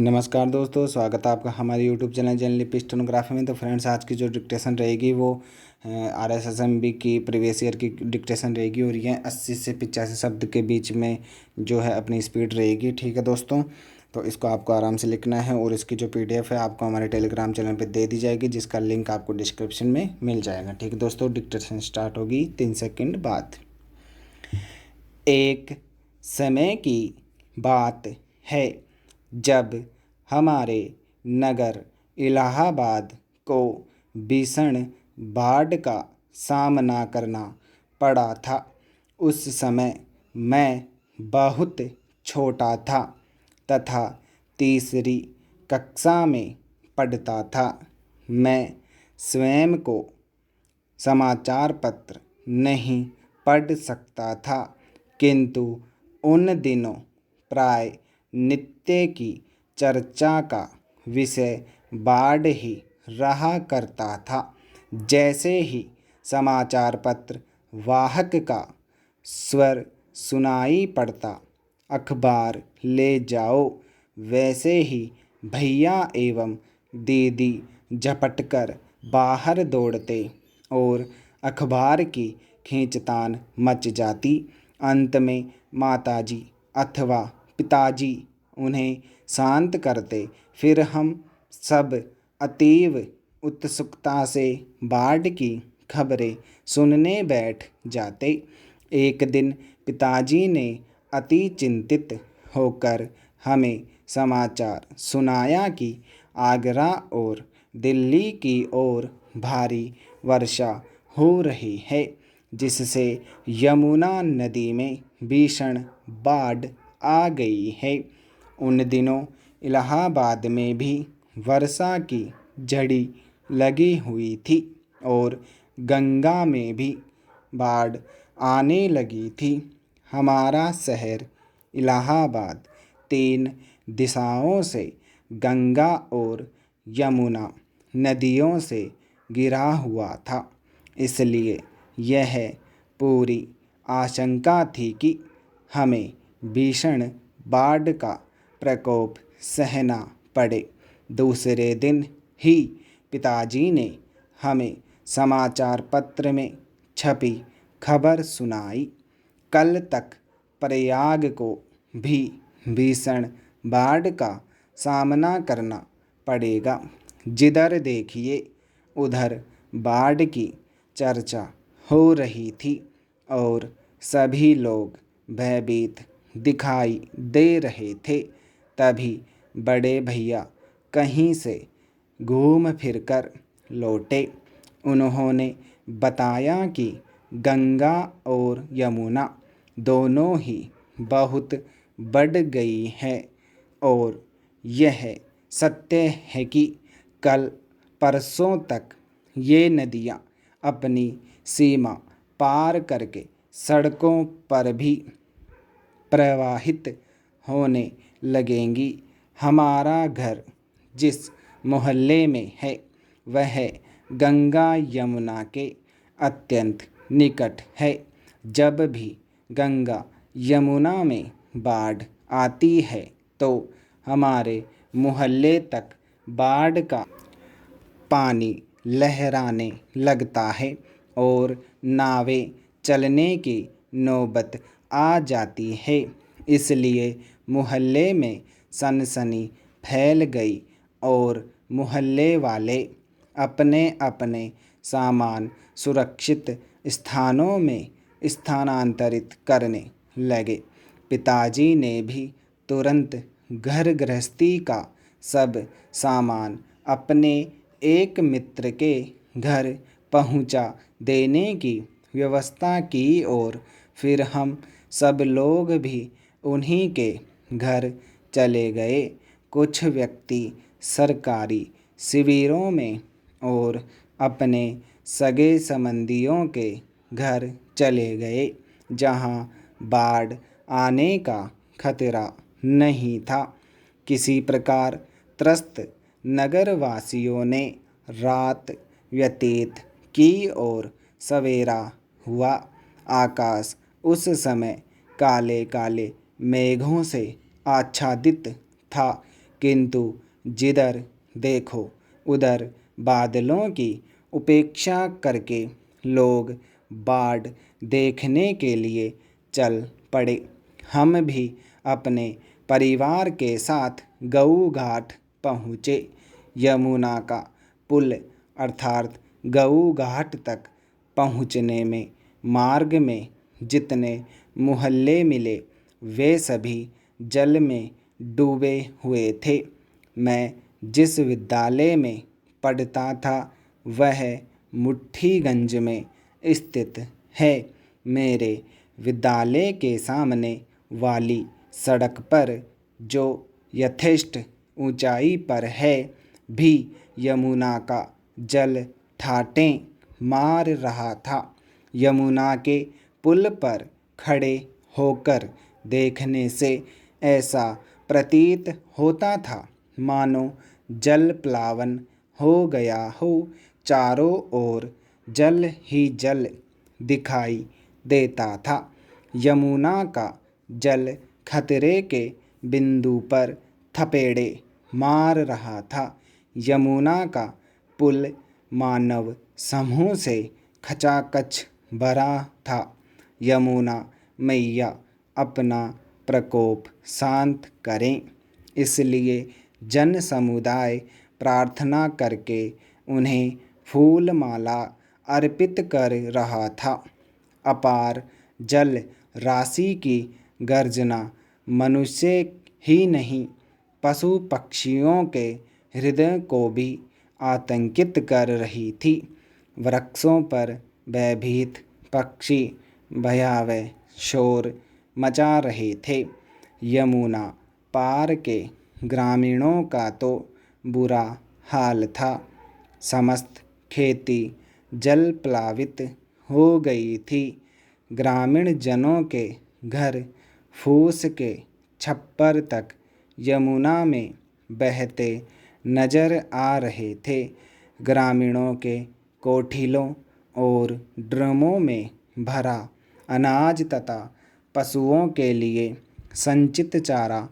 नमस्कार दोस्तों, स्वागत है आपका हमारे यूट्यूब चैनल जर्नलिस्ट स्टेनोग्राफी में। तो फ्रेंड्स, आज की जो डिक्टेशन रहेगी वो RSSMB की प्रीवियस ईयर की डिक्टेशन रहेगी और ये 80 से 85 शब्द के बीच में जो है अपनी स्पीड रहेगी। ठीक है दोस्तों, तो इसको आपको आराम से लिखना है और इसकी जो PDF है आपको हमारे टेलीग्राम चैनल पर दे दी जाएगी, जिसका लिंक आपको डिस्क्रिप्शन में मिल जाएगा। ठीक है दोस्तों, डिक्टेशन स्टार्ट होगी 3 सेकेंड बाद। एक समय की बात है जब हमारे नगर इलाहाबाद को भीषण बाढ़ का सामना करना पड़ा था। उस समय मैं बहुत छोटा था तथा तीसरी कक्षा में पढ़ता था। मैं स्वयं को समाचार पत्र नहीं पढ़ सकता था, किंतु उन दिनों प्राय नित्य की चर्चा का विषय बाढ़ ही रहा करता था। जैसे ही समाचार पत्र वाहक का स्वर सुनाई पड़ता, अखबार ले जाओ, वैसे ही भैया एवं दीदी झपटकर बाहर दौड़ते और अखबार की खींचतान मच जाती। अंत में माताजी अथवा पिताजी उन्हें शांत करते। फिर हम सब अतीव उत्सुकता से बाढ़ की खबरें सुनने बैठ जाते। एक दिन पिताजी ने अति चिंतित होकर हमें समाचार सुनाया कि आगरा और दिल्ली की ओर भारी वर्षा हो रही है, जिससे यमुना नदी में भीषण बाढ़ आ गई है। उन दिनों इलाहाबाद में भी वर्षा की झड़ी लगी हुई थी और गंगा में भी बाढ़ आने लगी थी। हमारा शहर इलाहाबाद 3 दिशाओं से गंगा और यमुना नदियों से घिरा हुआ था, इसलिए यह पूरी आशंका थी कि हमें भीषण बाढ़ का प्रकोप सहना पड़े। दूसरे दिन ही पिताजी ने हमें समाचार पत्र में छपी खबर सुनाई। कल तक प्रयाग को भी भीषण बाढ़ का सामना करना पड़ेगा। जिधर देखिए उधर बाढ़ की चर्चा हो रही थी और सभी लोग भयभीत दिखाई दे रहे थे। तभी बड़े भैया कहीं से घूम फिरकर लौटे। उन्होंने बताया कि गंगा और यमुना दोनों ही बहुत बढ़ गई हैं और यह सत्य है कि कल परसों तक ये नदियाँ अपनी सीमा पार करके सड़कों पर भी प्रवाहित होने लगेंगी। हमारा घर जिस मोहल्ले में है वह गंगा यमुना के अत्यंत निकट है। जब भी गंगा यमुना में बाढ़ आती है तो हमारे मोहल्ले तक बाढ़ का पानी लहराने लगता है और नावें चलने की नौबत आ जाती है। इसलिए मोहल्ले में सनसनी फैल गई और मोहल्ले वाले अपने अपने सामान सुरक्षित स्थानों में स्थानांतरित करने लगे। पिताजी ने भी तुरंत घर गृहस्थी का सब सामान अपने एक मित्र के घर पहुंचा देने की व्यवस्था की और फिर हम सब लोग भी उन्हीं के घर चले गए। कुछ व्यक्ति सरकारी शिविरों में और अपने सगे संबंधियों के घर चले गए, जहां बाढ़ आने का खतरा नहीं था। किसी प्रकार त्रस्त नगरवासियों ने रात व्यतीत की और सवेरा हुआ। आकाश उस समय काले काले मेघों से आच्छादित था, किंतु जिधर देखो उधर बादलों की उपेक्षा करके लोग बाढ़ देखने के लिए चल पड़े। हम भी अपने परिवार के साथ गऊ घाट पहुँचे। यमुना का पुल अर्थात गऊ घाट तक पहुँचने में मार्ग में जितने मोहल्ले मिले वे सभी जल में डूबे हुए थे। मैं जिस विद्यालय में पढ़ता था वह मुट्ठीगंज में स्थित है। मेरे विद्यालय के सामने वाली सड़क पर जो यथेष्ट ऊंचाई पर है भी यमुना का जल ठाटें मार रहा था। यमुना के पुल पर खड़े होकर देखने से ऐसा प्रतीत होता था मानो जल प्लावन हो गया हो। चारों ओर जल ही जल दिखाई देता था। यमुना का जल खतरे के बिंदु पर थपेड़े मार रहा था। यमुना का पुल मानव समूह से खचाखच भरा था। यमुना मैया अपना प्रकोप शांत करें, इसलिए जन समुदाय प्रार्थना करके उन्हें फूल माला अर्पित कर रहा था। अपार जल राशि की गर्जना मनुष्य ही नहीं पशु पक्षियों के हृदय को भी आतंकित कर रही थी। वृक्षों पर भयभीत पक्षी भयावह शोर मचा रहे थे। यमुना पार के ग्रामीणों का तो बुरा हाल था। समस्त खेती जल प्लावित हो गई थी। ग्रामीण जनों के घर फूस के छप्पर तक यमुना में बहते नजर आ रहे थे। ग्रामीणों के कोठिलों और ड्रमों में भरा अनाज तथा पशुओं के लिए संचित चारा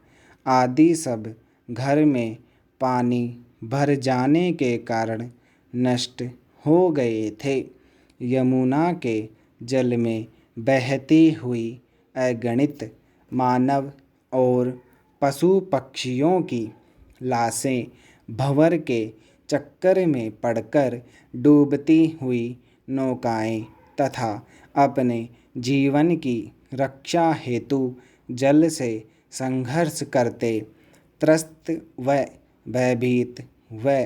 आदि सब घर में पानी भर जाने के कारण नष्ट हो गए थे। यमुना के जल में बहती हुई अगणित मानव और पशु पक्षियों की लाशें भंवर के चक्कर में पड़कर डूबती हुई नौकाएं तथा अपने जीवन की रक्षा हेतु जल से संघर्ष करते त्रस्त व भयभीत व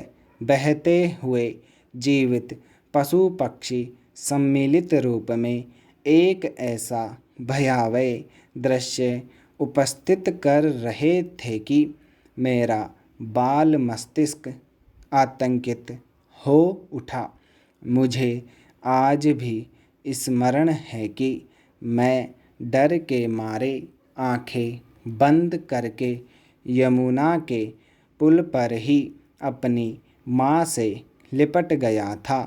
बहते हुए जीवित पशु पक्षी सम्मिलित रूप में एक ऐसा भयावह दृश्य उपस्थित कर रहे थे कि मेरा बाल मस्तिष्क आतंकित हो उठा। मुझे आज भी स्मरण है कि मैं डर के मारे आंखें बंद करके यमुना के पुल पर ही अपनी माँ से लिपट गया था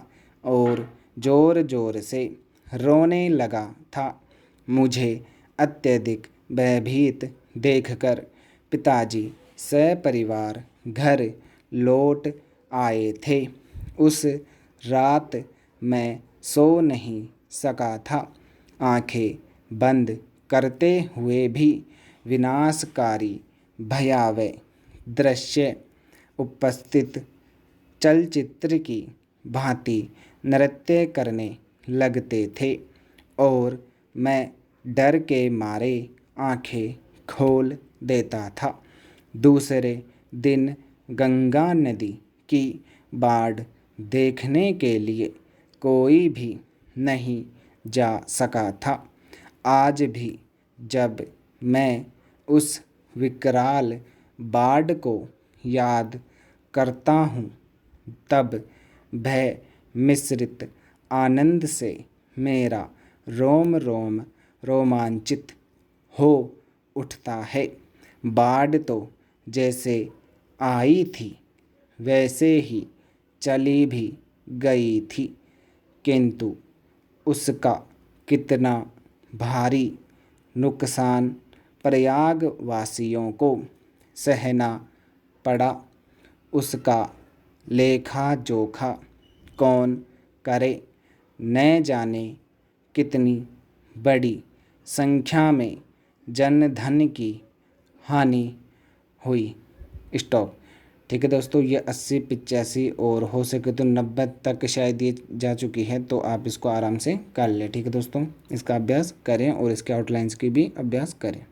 और ज़ोर ज़ोर से रोने लगा था। मुझे अत्यधिक भयभीत देखकर पिताजी सपरिवार घर लौट आए थे। उस रात मैं सो नहीं सका था। आंखें बंद करते हुए भी विनाशकारी भयावह दृश्य उपस्थित चलचित्र की भांति नृत्य करने लगते थे और मैं डर के मारे आंखें खोल देता था। दूसरे दिन गंगा नदी की बाढ़ देखने के लिए कोई भी नहीं जा सका था। आज भी जब मैं उस विकराल बाढ़ को याद करता हूँ तब भय मिश्रित आनंद से मेरा रोम रोम रोमांचित हो उठता है। बाढ़ तो जैसे आई थी वैसे ही चली भी गई थी, किंतु उसका कितना भारी नुकसान प्रयागवासियों को सहना पड़ा उसका लेखा जोखा, कौन करे न जाने कितनी बड़ी संख्या में जन धन की हानि हुई। स्टॉप। ठीक है दोस्तों, ये 80, 85 और हो सके तो 90 तक शायद ये जा चुकी है, तो आप इसको आराम से कर लें। ठीक है दोस्तों, इसका अभ्यास करें और इसके आउटलाइंस की भी अभ्यास करें।